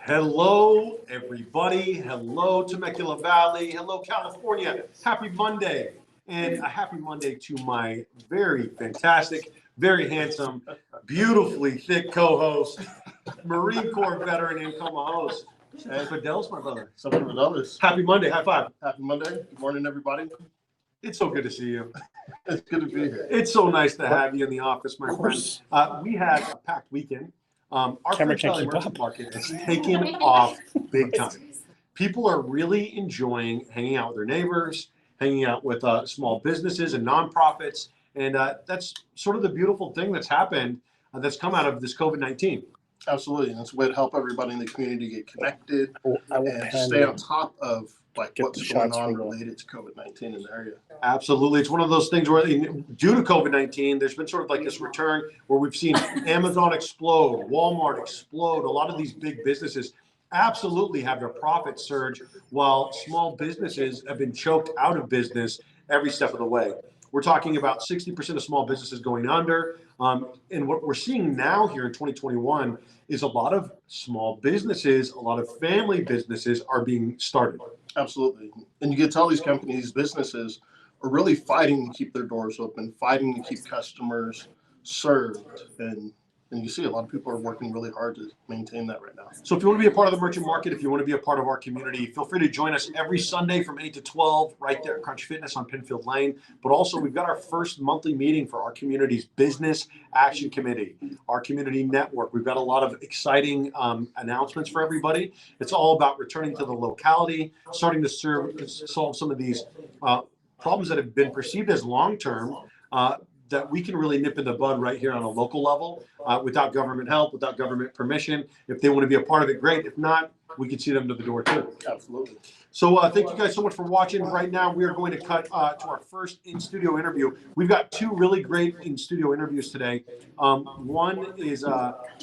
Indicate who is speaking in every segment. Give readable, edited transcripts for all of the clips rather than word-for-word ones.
Speaker 1: Hello, everybody. Hello, Temecula Valley. Hello, California. Happy Monday. And a happy Monday to my very fantastic, very handsome, beautifully thick co-host, Marine Corps veteran and co-host, Fidel's my brother.
Speaker 2: Something with others.
Speaker 1: Happy Monday. High five.
Speaker 2: Happy Monday. Good morning, everybody.
Speaker 1: It's so good to see you.
Speaker 2: It's good to be here.
Speaker 1: It's so nice to have you in the office, my friend. We had a packed weekend. Our French Valley Merchant Market has taken off big time. People are really enjoying hanging out with their neighbors, hanging out with small businesses and nonprofits. And that's sort of the beautiful thing that's happened that's come out of this COVID-19.
Speaker 2: Absolutely. And it's a way to help everybody in the community get connected and stay on top of what's going on related to COVID-19 in the area.
Speaker 1: Absolutely. It's one of those things where due to COVID-19, there's been sort of like this return where we've seen Amazon explode, Walmart explode. A lot of these big businesses absolutely have their profits surge while small businesses have been choked out of business every step of the way. We're talking about 60% of small businesses going under. And what we're seeing now here in 2021 is a lot of small businesses, a lot of family businesses are being started.
Speaker 2: Absolutely. And you can tell these companies, businesses are really fighting to keep their doors open, fighting to keep customers served. And you see a lot of people are working really hard to maintain that right now.
Speaker 1: So if you want to be a part of the merchant market, if you want to be a part of our community, feel free to join us every Sunday from 8 to 12 right there at Crunch Fitness on Penfield Lane. But also we've got our first monthly meeting for our community's Business Action Committee, our community network. We've got a lot of exciting announcements for everybody. It's all about returning to the locality, starting to solve some of these problems that have been perceived as long-term, that we can really nip in the bud right here on a local level without government help, without government permission. If they want to be a part of it, great. If not, we can see them to the door too.
Speaker 2: Absolutely.
Speaker 1: So thank you guys so much for watching. Right now, we are going to cut to our first in-studio interview. We've got two really great in-studio interviews today. One is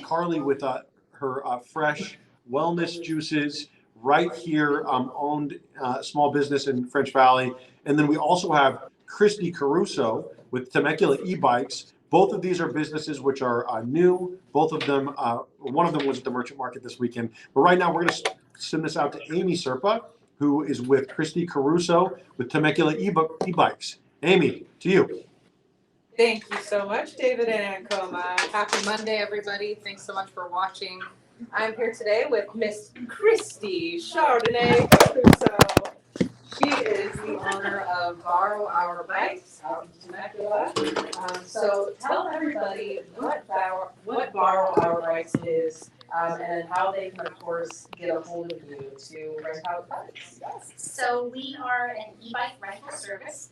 Speaker 1: Carly with her fresh wellness juices right here, owned small business in French Valley. And then we also have Christy Caruso with Temecula eBikes. Both of these are businesses which are new. Both of them, one of them was at the merchant market this weekend. But right now, we're going to send this out to Amy Serpa, who is with Christy Caruso with Temecula eBikes. Amy, to you.
Speaker 3: Thank you so much, David and Ancoma. Happy Monday, everybody. Thanks so much for watching. I'm here today with Miss Christy Chardonnay Caruso. She is the owner of Borrow Our Bikes out in Temecula. So tell everybody what Borrow Our Bikes is and how they can, of course, get a hold of you to rent out bikes.
Speaker 4: So we are an e-bike rental service,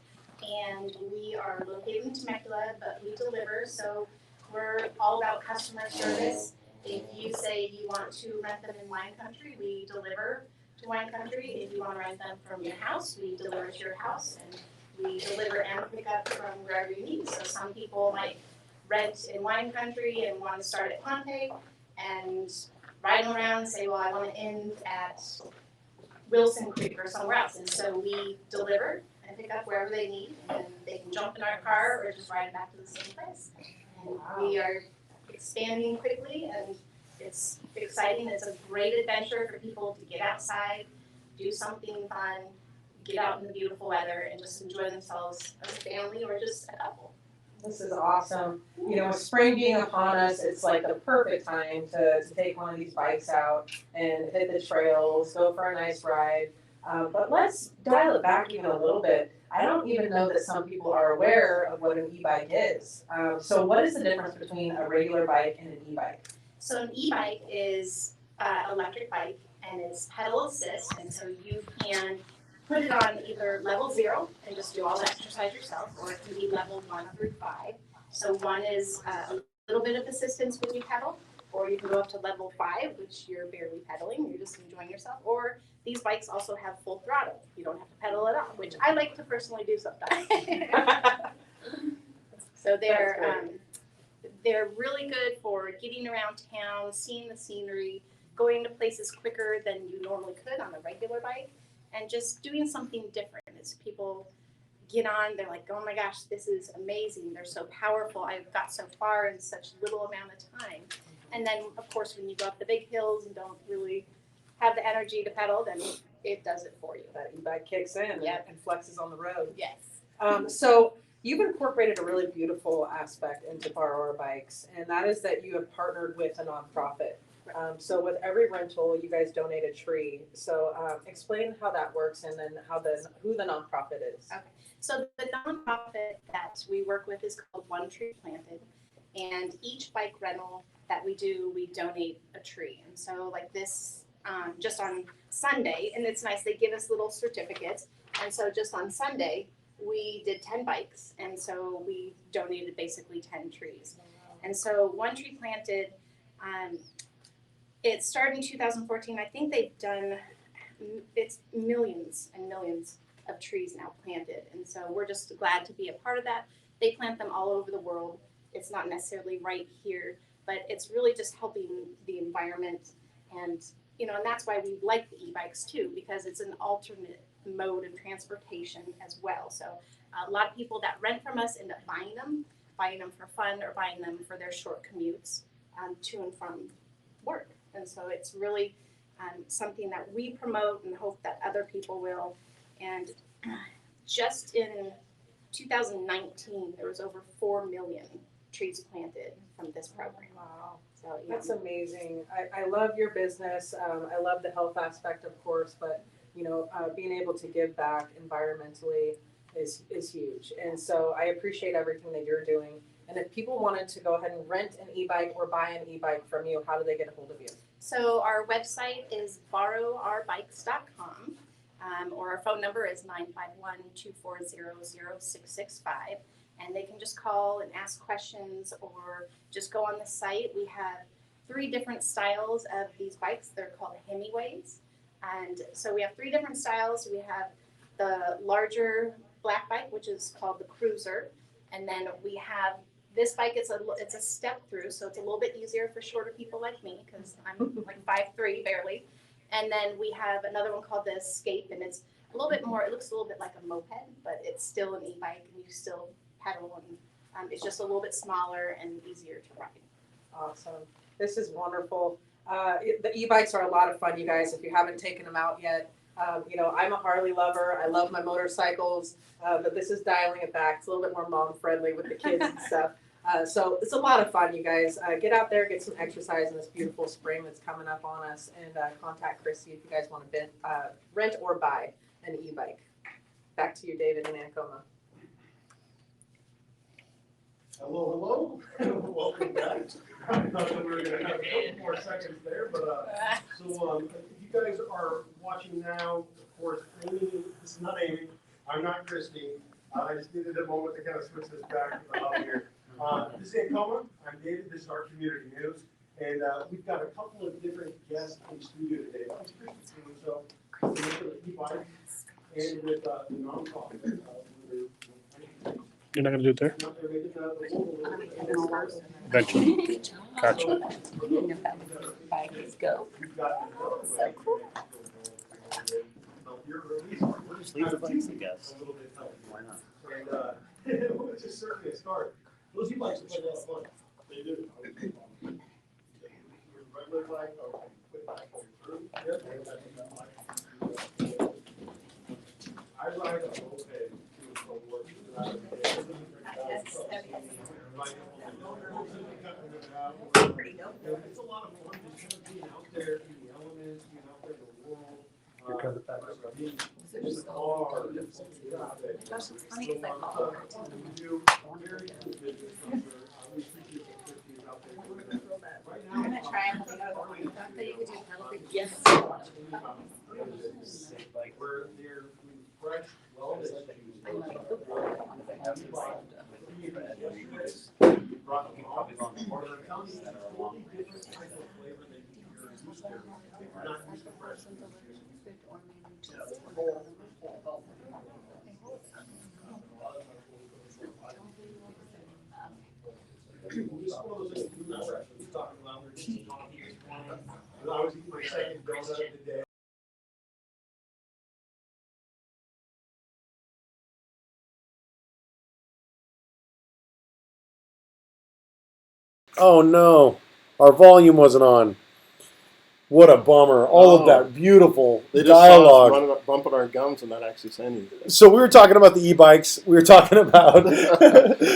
Speaker 4: and we are located in Temecula, but we deliver. So we're all about customer service. If you say you want to rent them in wine country, we deliver to wine country. If you want to rent them from your house, we deliver to your house, and we deliver and pick up from wherever you need. So some people might rent in wine country and want to start at Ponte and ride around and say, well, I want to end at Wilson Creek or somewhere else. And so we deliver and pick up wherever they need, and they can jump in our car or just ride back to the same place. And we are expanding quickly, and it's exciting. It's a great adventure for people to get outside, do something fun, get out in the beautiful weather, and just enjoy themselves as a family or just a couple.
Speaker 3: This is awesome. You know, with spring being upon us, it's like the perfect time to take one of these bikes out and hit the trails, go for a nice ride. But let's dial it back even a little bit. I don't even know that some people are aware of what an e-bike is. So what is the difference between a regular bike and an e-bike?
Speaker 4: So an e-bike is an electric bike, and it's pedal assist, and so you can put it on either level 0 and just do all the exercise yourself, or it can be level 1 through 5. So 1 is a little bit of assistance when you pedal, or you can go up to level 5, which you're barely pedaling, you're just enjoying yourself, or these bikes also have full throttle. You don't have to pedal at all, which I like to personally do sometimes. So they're really good for getting around town, seeing the scenery, going to places quicker than you normally could on a regular bike, and just doing something different. As people get on, they're like, oh my gosh, this is amazing. They're so powerful. I've got so far in such little amount of time. And then, of course, when you go up the big hills and don't really have the energy to pedal, then it does it for you.
Speaker 3: That e-bike kicks in
Speaker 4: Yep.
Speaker 3: and flexes on the road.
Speaker 4: Yes.
Speaker 3: So you've incorporated a really beautiful aspect into Borrow Our Bikes, and that is that you have partnered with a nonprofit. So with every rental, you guys donate a tree. So explain how that works, and then who the nonprofit is.
Speaker 4: Okay. So the nonprofit that we work with is called One Tree Planted, and each bike rental that we do, we donate a tree. And so like this, just on Sunday, and it's nice, they give us little certificates. And so just on Sunday, we did 10 bikes, and so we donated basically 10 trees. And so One Tree Planted, it started in 2014. I think they've done, it's millions and millions of trees now planted. And so we're just glad to be a part of that. They plant them all over the world. It's not necessarily right here, but it's really just helping the environment. And, you know, and that's why we like the e-bikes too, because it's an alternate mode of transportation as well. So a lot of people that rent from us end up buying them for fun or buying them for their short commutes to and from work. And so it's really something that we promote and hope that other people will. And just in 2019, there was over 4 million trees planted from this program.
Speaker 3: Wow.
Speaker 4: So yeah.
Speaker 3: That's amazing. I love your business. I love the health aspect, of course, but you know, being able to give back environmentally is huge. And so I appreciate everything that you're doing. And if people wanted to go ahead and rent an e-bike or buy an e-bike from you, how do they get a hold of you?
Speaker 4: So our website is borrowourBikes.com, or our phone number is 951-240-0665. And they can just call and ask questions or just go on the site. We have 3 different styles of these bikes. They're called Hemiways. And so we have 3 different styles. We have the larger black bike, which is called the Cruiser. And then we have this bike, it's a step through, so it's a little bit easier for shorter people like me, because I'm like 5'3" barely. And then we have another one called the Escape, and it's a little bit more, it looks a little bit like a moped, but it's still an e-bike, and you still pedal, and it's just a little bit smaller and easier to ride.
Speaker 3: Awesome. This is wonderful. The e-bikes are a lot of fun, you guys, if you haven't taken them out yet. You know, I'm a Harley lover. I love my motorcycles, but this is dialing it back. It's a little bit more mom-friendly with the kids and stuff. So it's a lot of fun, you guys. Get out there, get some exercise in this beautiful spring that's coming up on us, and contact Christy if you guys want to rent or buy an e-bike. Back to you, David in Ancona.
Speaker 1: Hello, welcome back. I thought that we were going to have a couple more seconds there, but so if you guys are watching now, of course, Amy, this is not Amy, I'm not Christy. I just needed a moment to kind of switch this back to the hub here. This is Ancona. I'm David. This is our community news, and we've got a couple of different guests in studio today. It's Christy, so with the e-bikes and with the nonprofit.
Speaker 5: You're not going to do it there? Eventually. Gotcha.
Speaker 6: Go. So cool.
Speaker 5: Just leave the bikes, I guess.
Speaker 1: Why not? And it's just certainly a start. Those e-bikes are a lot of fun. They do. Regular bike, or quick bike, I ride a moped to work. It's a lot of fun just being out there in the elements, being out there in the world.
Speaker 6: That's funny because I follow her. I'm gonna try and think of that you could do pedal. Yes.
Speaker 1: Where they're fresh, well,
Speaker 6: I love
Speaker 1: I was eating my second donut of the day.
Speaker 7: Oh no, our volume wasn't on.
Speaker 1: What a bummer. All of that beautiful
Speaker 2: They just saw us
Speaker 1: dialogue.
Speaker 2: running up, bumping our gums and not actually saying anything.
Speaker 1: So we were talking about the e-bikes. We were talking about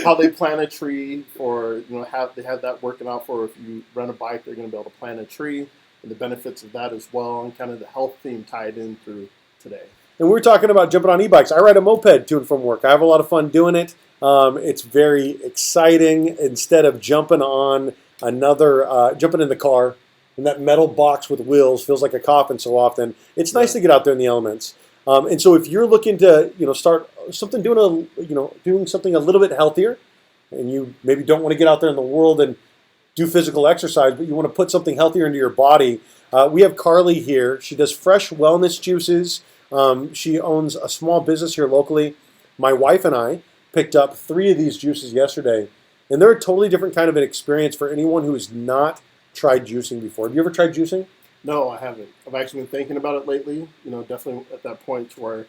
Speaker 2: How they plant a tree for, they have that working out for if you rent a bike, they're going to be able to plant a tree and the benefits of that as well, and kind of the health theme tied in through today.
Speaker 1: And we're talking about jumping on e-bikes. I ride a moped to and from work. I have a lot of fun doing it. It's very exciting. Instead of jumping on jumping in the car, and that metal box with wheels feels like a coffin so often. It's nice to get out there in the elements. And so if you're looking to, start something doing something a little bit healthier, and you maybe don't want to get out there in the world and do physical exercise, but you want to put something healthier into your body, we have Carly here. She does fresh wellness juices. She owns a small business here locally. My wife and I picked up 3 of these juices yesterday, and they're a totally different kind of an experience for anyone who has not tried juicing before. Have you ever tried juicing?
Speaker 2: No, I haven't. I've actually been thinking about it lately. Definitely at that point where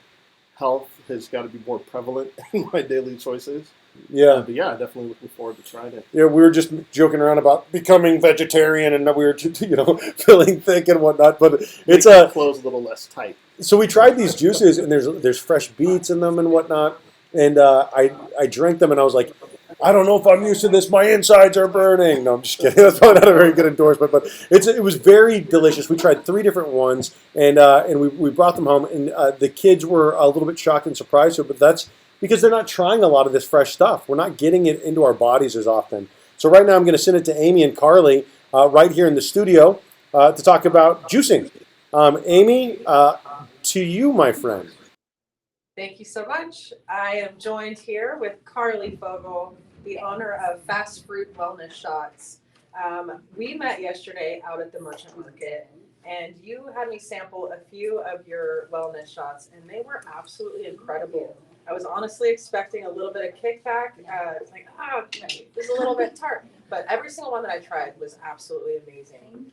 Speaker 2: health has got to be more prevalent in my daily choices.
Speaker 1: Yeah.
Speaker 2: But yeah, definitely looking forward to trying it.
Speaker 1: Yeah, we were just joking around about becoming vegetarian, and we were, feeling thick and whatnot. But it's
Speaker 2: Make clothes a little less tight.
Speaker 1: So we tried these juices, and there's fresh beets in them and whatnot. And I drank them, and I was like, I don't know if I'm used to this. My insides are burning. No, I'm just kidding. That's probably not a very good endorsement, but it was very delicious. We tried 3 different ones, and we brought them home, and the kids were a little bit shocked and surprised. But that's because they're not trying a lot of this fresh stuff. We're not getting it into our bodies as often. So right now I'm going to send it to Amy and Carly right here in the studio to talk about juicing. Amy, to you, my friend.
Speaker 3: Thank you so much. I am joined here with Carly Fogel, the owner of Fast Fruit Wellness Shots. We met yesterday out at the merchant market, and you had me sample a few of your wellness shots, and they were absolutely incredible. I was honestly expecting a little bit of kickback. It's like, this is a little bit tart. But every single one that I tried was absolutely amazing.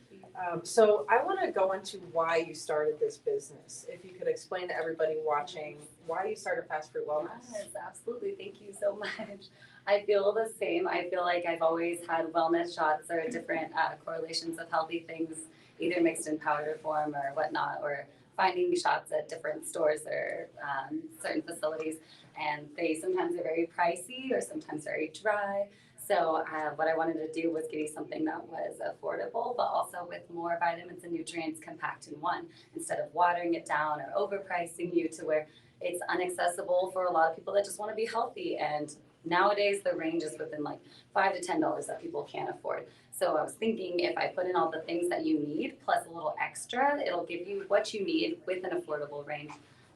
Speaker 3: So I want to go into why you started this business. If you could explain to everybody watching why you started Fast Fruit Wellness.
Speaker 7: Yes, absolutely. Thank you so much. I feel the same. I feel like I've always had wellness shots or different correlations of healthy things, either mixed in powder form or whatnot, or finding shots at different stores or certain facilities. And they sometimes are very pricey or sometimes very dry. So what I wanted to do was give you something that was affordable, but also with more vitamins and nutrients compact in one, instead of watering it down or overpricing you to where it's inaccessible for a lot of people that just want to be healthy. And nowadays the range is within like $5 to $10 that people can't afford. So I was thinking if I put in all the things that you need plus a little extra, it'll give you what you need with an affordable range.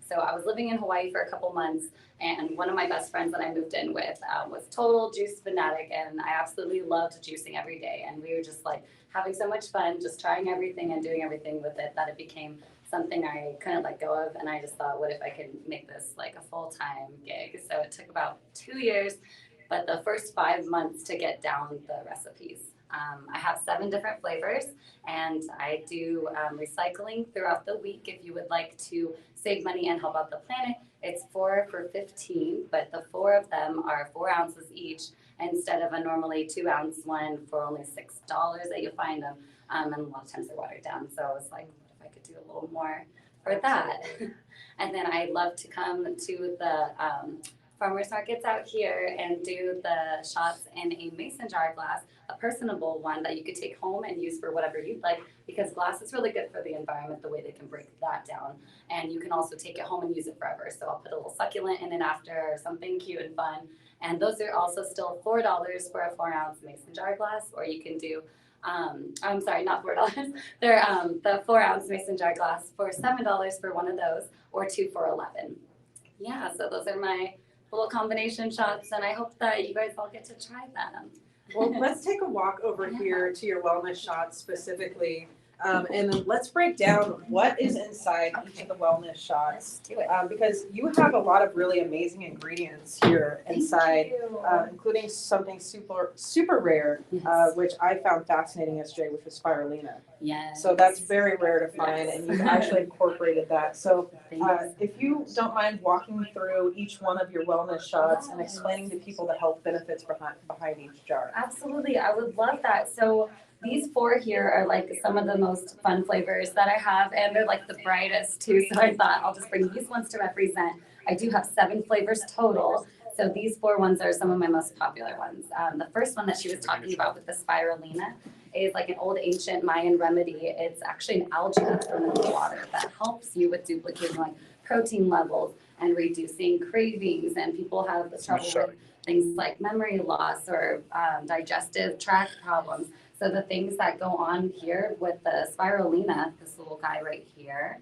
Speaker 7: So I was living in Hawaii for a couple months, and one of my best friends that I moved in with was total juice fanatic, and I absolutely loved juicing every day. And we were just like having so much fun, just trying everything and doing everything with it, that it became something I couldn't let go of. And I just thought, what if I could make this like a full-time gig? So it took about 2 years, but the first 5 months to get down the recipes. I have 7 different flavors, and I do recycling throughout the week. If you would like to save money and help out the planet, it's 4 for $15, but the 4 of them are 4 ounces each instead of a normally 2 ounce one for only $6 that you find them. And a lot of times they're watered down. So I was like, what if I could do a little more for that? And then I'd love to come to the farmers markets out here and do the shots in a mason jar glass, a personable one that you could take home and use for whatever you'd like, because glass is really good for the environment, the way they can break that down. And you can also take it home and use it forever. So I'll put a little succulent in it after, or something cute and fun. And those are also still $4 for a 4 ounce mason jar glass, or you can do I'm sorry, not $4. They're the 4 ounce mason jar glass for $7 for one of those, or 2 for $11. Yeah, so those are my little combination shots, and I hope that you guys all get to try them.
Speaker 3: Well, let's take a walk over here to your wellness shots specifically, and then let's break down what is inside each of the wellness shots.
Speaker 7: Let's do it.
Speaker 3: Because you have a lot of really amazing ingredients here inside, including something super rare, which I found fascinating yesterday, which was spirulina.
Speaker 7: Yes.
Speaker 3: So that's very rare to find,
Speaker 7: Yes.
Speaker 3: and you've actually incorporated that. So if you don't mind walking through each one of your wellness shots and explaining to people the health benefits behind each jar.
Speaker 7: Absolutely, I would love that. So These 4 here are like some of the most fun flavors that I have, and they're like the brightest too. So I thought I'll just bring these ones to represent. I do have 7 flavors total. So these 4 ones are some of my most popular ones. The first one that she was talking about with the spirulina is like an old ancient Mayan remedy. It's actually an algae that's thrown into the water that helps you with duplicating like protein levels and reducing cravings. And people have the trouble with things like memory loss or digestive tract problems. So the things that go on here with the spirulina, this little guy right here,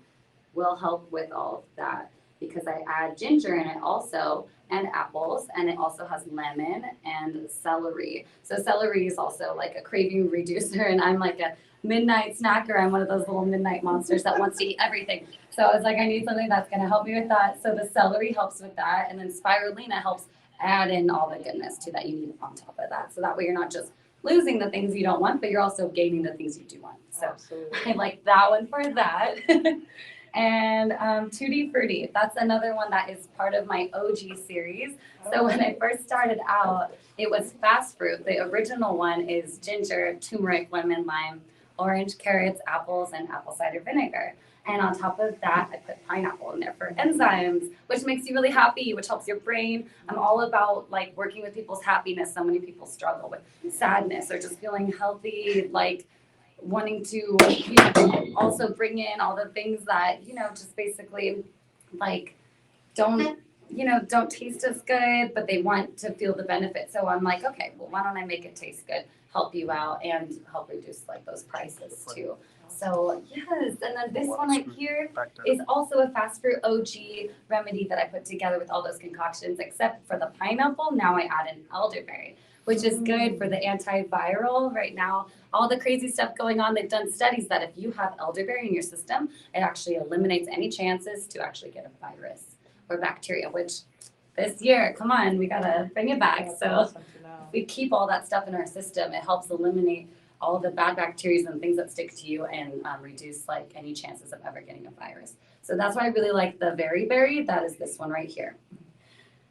Speaker 7: will help with all of that because I add ginger in it also and apples, and it also has lemon and celery. So celery is also like a craving reducer, and I'm like a midnight snacker. I'm one of those little midnight monsters that wants to eat everything. So I was like, I need something that's gonna help me with that. So the celery helps with that, and then spirulina helps add in all the goodness too that you need on top of that. So that way you're not just losing the things you don't want, but you're also gaining the things you do want. So
Speaker 3: Absolutely.
Speaker 7: I like that one for that. And Tutti Frutti, that's another one that is part of my OG series. So when I first started out, it was fast fruit. The original one is ginger, turmeric, lemon, lime, orange, carrots, apples, and apple cider vinegar. And on top of that, I put pineapple in there for enzymes, which makes you really happy, which helps your brain. I'm all about like working with people's happiness. So many people struggle with sadness or just feeling healthy, like wanting to also bring in all the things that, just basically like don't taste as good, but they want to feel the benefit. So I'm like, okay, well, why don't I make it taste good, help you out, and help reduce like those prices too. So yes, and then this one right here is also a fast fruit OG remedy that I put together with all those concoctions, except for the pineapple. Now I add in elderberry, which is good for the antiviral right now. All the crazy stuff going on, they've done studies that if you have elderberry in your system, it actually eliminates any chances to actually get a virus or bacteria, which this year, come on, we gotta bring it back.
Speaker 3: That's
Speaker 7: So
Speaker 3: awesome to know.
Speaker 7: if we keep all that stuff in our system, it helps eliminate all the bad bacteria and things that stick to you and reduce like any chances of ever getting a virus. So that's why I really like the Very Berry. That is this one right here.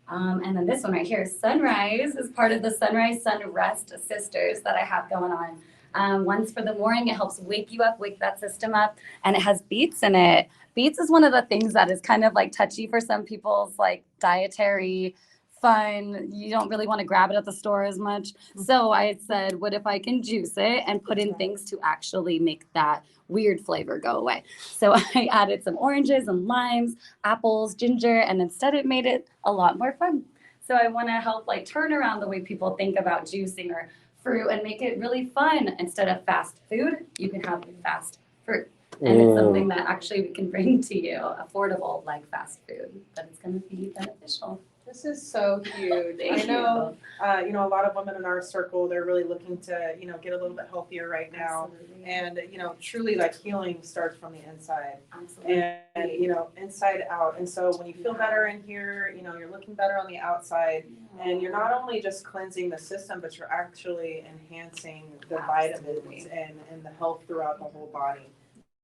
Speaker 7: And then this one right here, Sunrise, is part of the Sunrise Sun Rest Sisters that I have going on. One's for the morning. It helps wake you up, wake that system up, and it has beets in it. Beets is one of the things that is kind of like touchy for some people's like dietary fun. You don't really want to grab it at the store as much. So I said, what if I can juice it and put in things to actually make that weird flavor go away? So I added some oranges and limes, apples, ginger, and instead it made it a lot more fun. So I want to help like turn around the way people think about juicing or fruit and make it really fun. Instead of fast food, you can have fast fruit. And it's something that actually we can bring to you, affordable like fast food, but it's going to be beneficial.
Speaker 3: This is so huge. I know, a lot of women in our circle, they're really looking to, get a little bit healthier right now.
Speaker 7: Absolutely.
Speaker 3: And, truly like healing starts from the inside
Speaker 7: Absolutely.
Speaker 3: and, inside out. And so when you feel better in here, you're looking better on the outside and you're not only just cleansing the system, but you're actually enhancing the vitamins and the health throughout the whole body.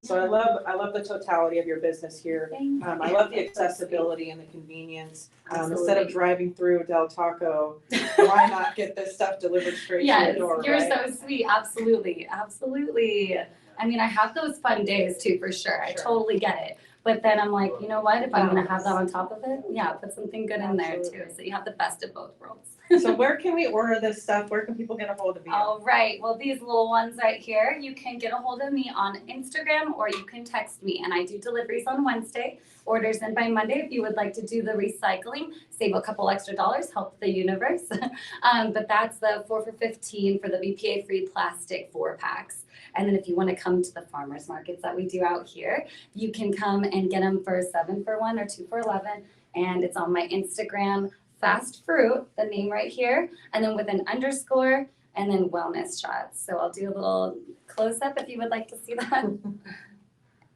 Speaker 3: So I love the totality of your business here.
Speaker 7: Thank you.
Speaker 3: I love the accessibility and the convenience. Instead
Speaker 7: Absolutely.
Speaker 3: of driving through Del Taco, why not get this stuff delivered straight to
Speaker 7: Yes,
Speaker 3: your door,
Speaker 7: you're
Speaker 3: right?
Speaker 7: so sweet. Absolutely. Absolutely. I mean, I have those fun days too, for sure. I
Speaker 3: Sure.
Speaker 7: totally get it. But then I'm like, you know what? If I'm going to have that on top of it, yeah, put something good in there too.
Speaker 3: Absolutely.
Speaker 7: So you have the best of both worlds.
Speaker 3: So where can we order this stuff? Where can people get a hold of you?
Speaker 7: All right. Well, these little ones right here, you can get a hold of me on Instagram or you can text me. And I do deliveries on Wednesday. Orders in by Monday if you would like to do the recycling. Save a couple extra dollars, help the universe. But that's the 4 for $15 for the BPA-free plastic 4-packs. And then if you want to come to the farmers markets that we do out here, you can come and get them for 7 for 1 or 2 for 11. And it's on my Instagram, Fast Fruit, the name right here, and then with an underscore and then wellness shots. So I'll do a little close up if you would like to see that.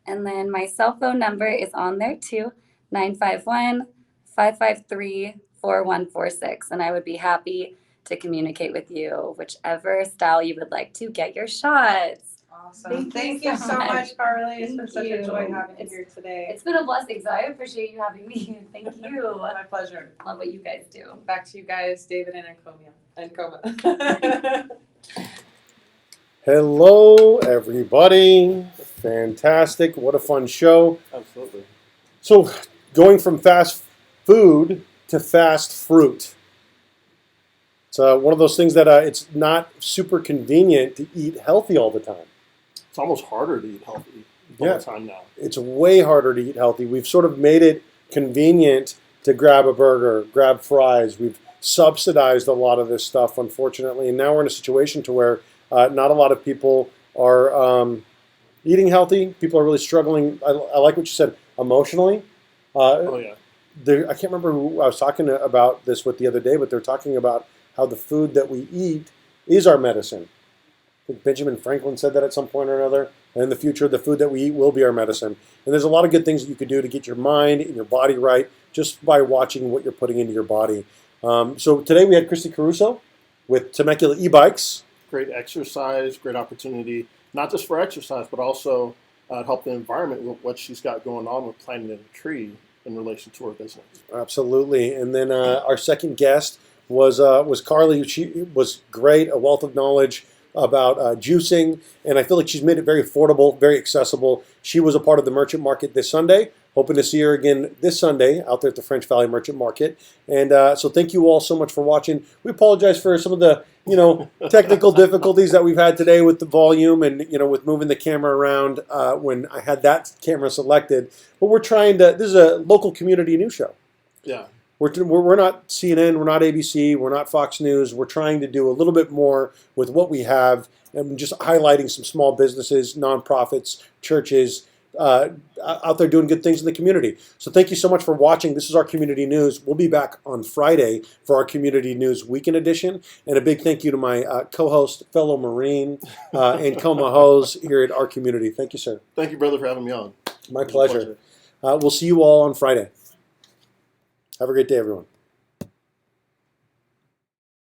Speaker 7: And then my cell phone number is on there too, 951-553-4146. And I would be happy to communicate with you, whichever style you would like to get your shots.
Speaker 3: Awesome.
Speaker 7: Thank
Speaker 3: Thank
Speaker 7: you
Speaker 3: you
Speaker 7: so
Speaker 3: so
Speaker 7: much.
Speaker 3: much, Carly. It's
Speaker 7: Thank
Speaker 3: been such
Speaker 7: you.
Speaker 3: a joy having you here today.
Speaker 7: It's been a blessing, so I appreciate you having me. Thank you.
Speaker 3: My pleasure.
Speaker 7: Love what you guys do.
Speaker 3: Back to you guys, David and Ancoma.
Speaker 1: Hello, everybody. Fantastic. What a fun show.
Speaker 2: Absolutely.
Speaker 1: So, going from fast food to fast fruit. It's one of those things that it's not super convenient to eat healthy all the time.
Speaker 2: It's almost harder to eat healthy all
Speaker 1: Yeah.
Speaker 2: the time now.
Speaker 1: It's way harder to eat healthy. We've sort of made it convenient to grab a burger, grab fries. We've subsidized a lot of this stuff, unfortunately. And now we're in a situation to where not a lot of people are eating healthy. People are really struggling. I like what you said, emotionally.
Speaker 2: Oh yeah.
Speaker 1: I can't remember who I was talking about this with the other day, but they're talking about how the food that we eat is our medicine. I think Benjamin Franklin said that at some point or another. And in the future, the food that we eat will be our medicine. And there's a lot of good things that you could do to get your mind and your body right just by watching what you're putting into your body. So today we had Christy Caruso with Temecula eBikes.
Speaker 2: Great exercise, great opportunity, not just for exercise, but also help the environment with what she's got going on with planting a tree in relation to her business.
Speaker 1: Absolutely. And then our second guest was Carly. She was great, a wealth of knowledge about juicing, and I feel like she's made it very affordable, very accessible. She was a part of the merchant market this Sunday. Hoping to see her again this Sunday out there at the French Valley Merchant Market. And so thank you all so much for watching. We apologize for some of the technical difficulties that we've had today with the volume and with moving the camera around when I had that camera selected. But we're trying to. This is a local community news show.
Speaker 2: Yeah.
Speaker 1: We're not CNN, we're not ABC, we're not Fox News. We're trying to do a little bit more with what we have and just highlighting some small businesses, nonprofits, churches out there doing good things in the community. So thank you so much for watching. This is our community news. We'll be back on Friday for our community news weekend edition. And a big thank you to my co-host, fellow Marine, and Coma Hose here at our community. Thank you, sir.
Speaker 2: Thank you, brother, for having me on.
Speaker 1: My
Speaker 2: It was a
Speaker 1: pleasure. We'll see you all on Friday. Have a great day, everyone.